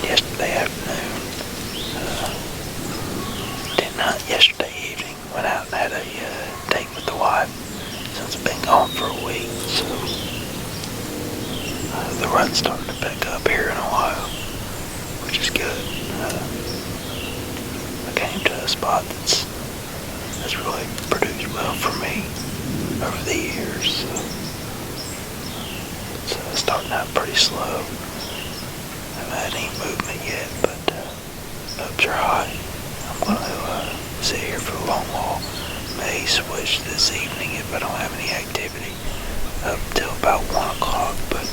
yesterday afternoon. Did not yesterday evening. Went out and had a date with the wife since I've been gone for a week. So the run's starting to pick up here in Ohio, which is good. I came to a spot that's really produced well for me over the years. So it's starting out pretty slow. Haven't had any movement yet, but hopes are high. I'm going to sit here for a long while. May switch this evening if I don't have any activity up till about 1 o'clock, but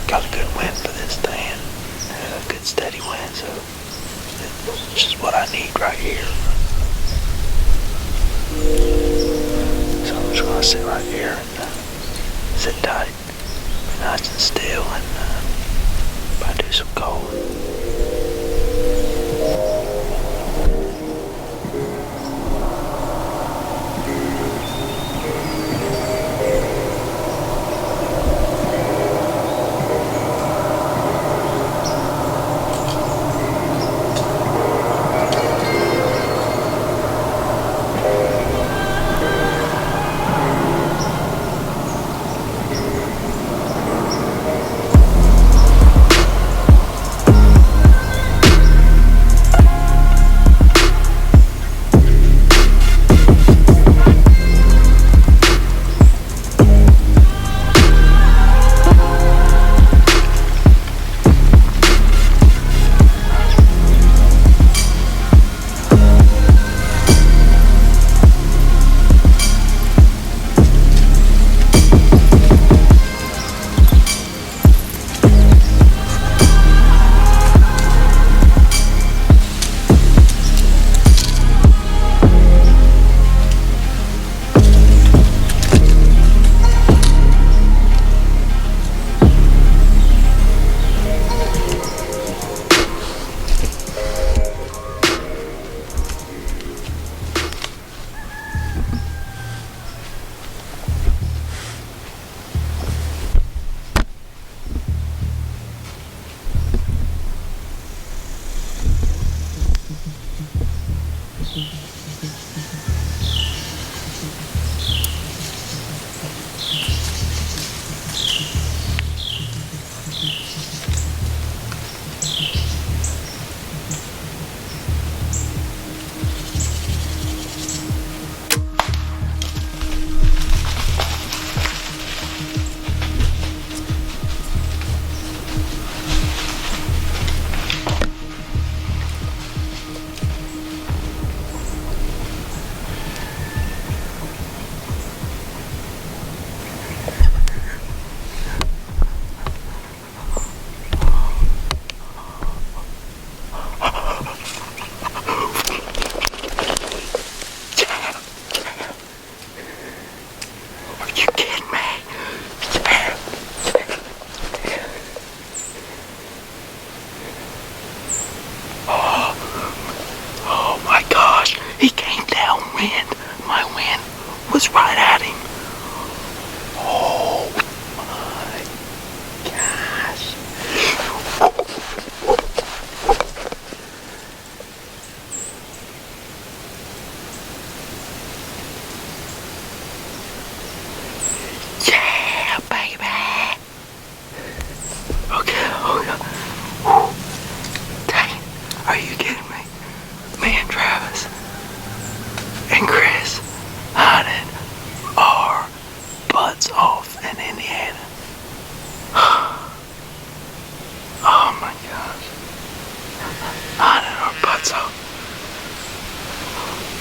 got a good wind for this stand. A good steady wind, so it's just what I need right here. So I'm just going to sit right here and sit tight, be nice and still, and probably do some calling.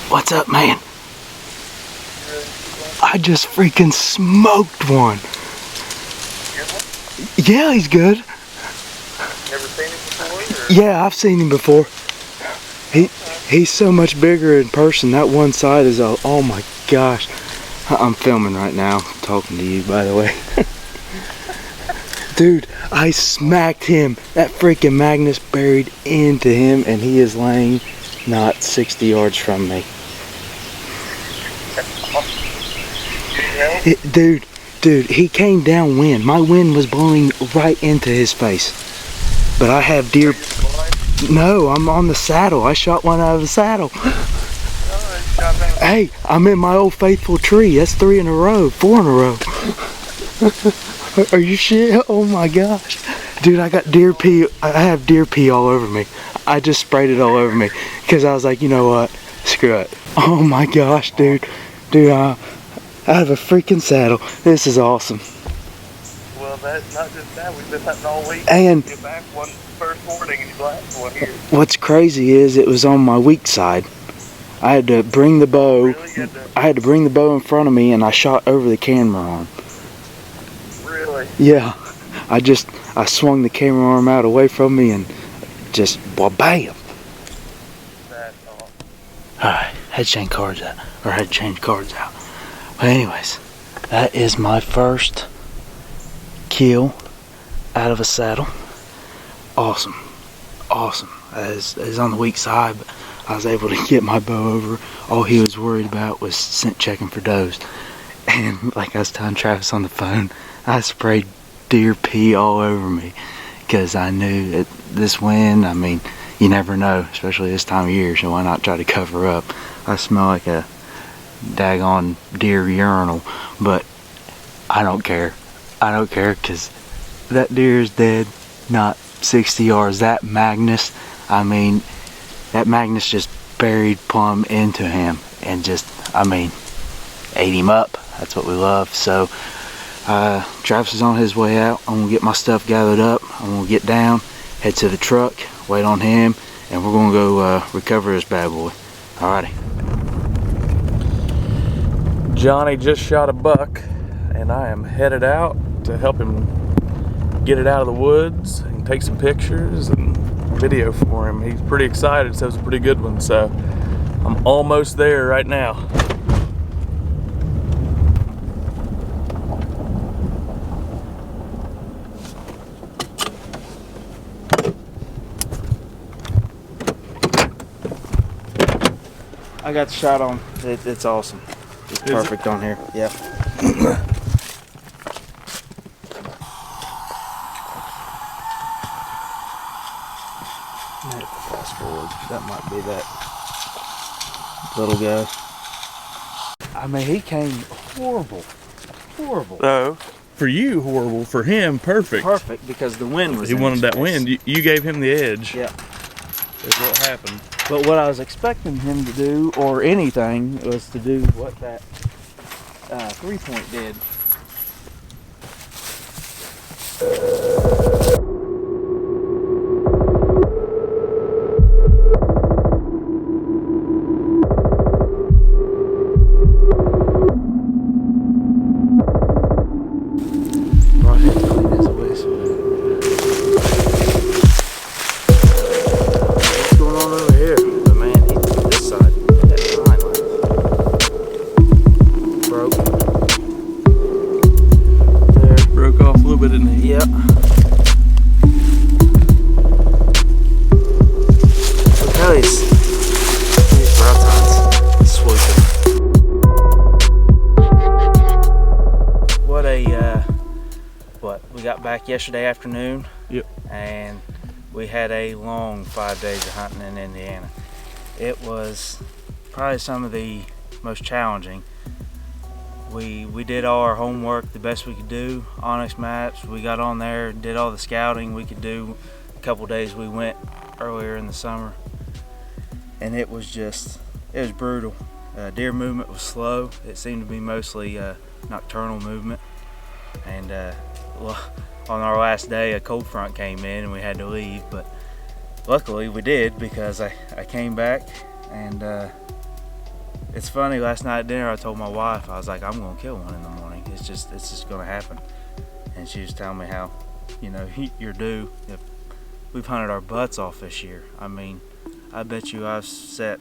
What's up, man? I just freaking smoked one. Yeah, he's good. Never seen him before? Or? Yeah, I've seen him before. He's so much bigger in person. That one side is, oh my gosh. I'm filming right now, talking to you, by the way. Dude, I smacked him. That freaking Magnus buried into him, and he is laying not 60 yards from me. Dude, Dude, he came downwind. My wind was blowing right into his face. But I have deer. No, I'm on the saddle. I shot one out of the saddle. Hey, I'm in my old faithful tree. That's 3 in a row, 4 in a row. Are you shit? Oh my gosh. Dude, I got deer pee. I have deer pee all over me. I just sprayed it all over me because I was like, you know what? Screw it. Oh my gosh, dude. Dude, I have a freaking saddle. This is awesome. Well, that's not just that. We've been hunting all week. And get back one first morning and you last one here. What's crazy is it was on my weak side. I had to bring the bow. Really? I had to bring the bow in front of me, and I shot over the camera arm. Really? Yeah. I swung the camera arm out away from me and just, well, bam. That's awesome. Alright, had to change cards out. Or had to change cards out. But anyways, that is my first kill out of a saddle. Awesome. Awesome. It's on the weak side, but I was able to get my bow over. All he was worried about was scent checking for does. And like I was telling Travis on the phone, I sprayed deer pee all over me because I knew that this wind, I mean, you never know, especially this time of year, so why not try to cover up? I smell like a daggone deer urinal, but I don't care. I don't care because that deer is dead, not 60 yards. That Magnus, I mean, that Magnus just buried plumb into him and just, I mean, ate him up. That's what we love. So Travis is on his way out. I'm gonna get my stuff gathered up. I'm gonna get down, head to the truck, wait on him, and we're gonna go recover this bad boy. Alrighty. Johnny just shot a buck, and I am headed out to help him get it out of the woods and take some pictures and video for him. He's pretty excited, so it's a pretty good one. So I'm almost there right now. I got the shot on. It's awesome. It's perfect on here. Yeah. Fast forward. That might be that little guy. I mean, he came horrible. Horrible. So, for you, horrible. For him, perfect. Perfect, because the wind was He in wanted his that face. wind. You gave him the edge. Yeah. That's what happened. But what I was expecting him to do, or anything, was to do what that 3-point did. Broadheads clean as always. What's going on over here? But man, this side, that pine line broke. There, broke off a little bit, didn't he? Yep. Look how these brow tines swooping. What a we got back yesterday afternoon. Yep. And we had a long 5 days of hunting in Indiana. It was probably some of the most challenging. We did all our homework the best we could do. OnX Maps, we got on there, did all the scouting we could do. A couple days we went earlier in the summer, and it was brutal. Deer movement was slow. It seemed to be mostly nocturnal movement, and well, on our last day a cold front came in and we had to leave, but luckily we did, because I came back, and it's funny, last night at dinner I told my wife, I was like, I'm gonna kill one in the morning. It's just gonna happen. And she was telling me how, you know, you're due. If we've hunted our butts off this year. I mean, I bet you I've set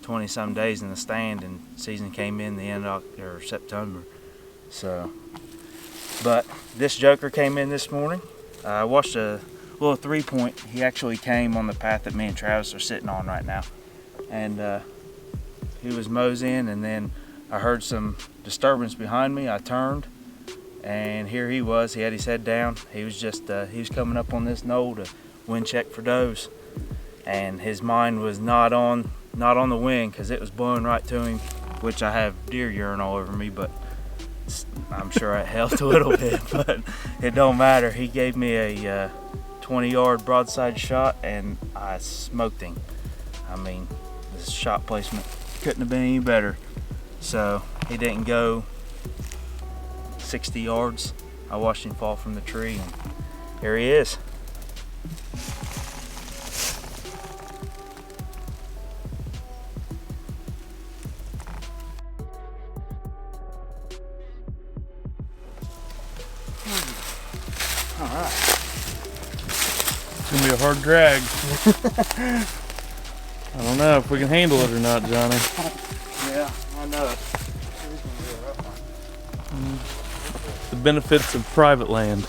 20 some days in the stand, and season came in the end of September. So, but this joker came in this morning. I watched a little 3-point. He actually came on the path that me and Travis are sitting on right now, and he was moseying, and then I heard some disturbance behind me. I turned, and here he was. He had his head down. He was just he was coming up on this knoll to wind check for does, and his mind was not on the wind because it was blowing right to him, which I have deer urine all over me, but I'm sure it helped a little bit, but it don't matter. He gave me a 20-yard broadside shot, and I smoked him. I mean, this shot placement couldn't have been any better. So he didn't go 60 yards. I watched him fall from the tree, and here he is. All right. It's gonna be a hard drag. I don't know if we can handle it or not, Johnny. Yeah, I know it. The benefits of private land.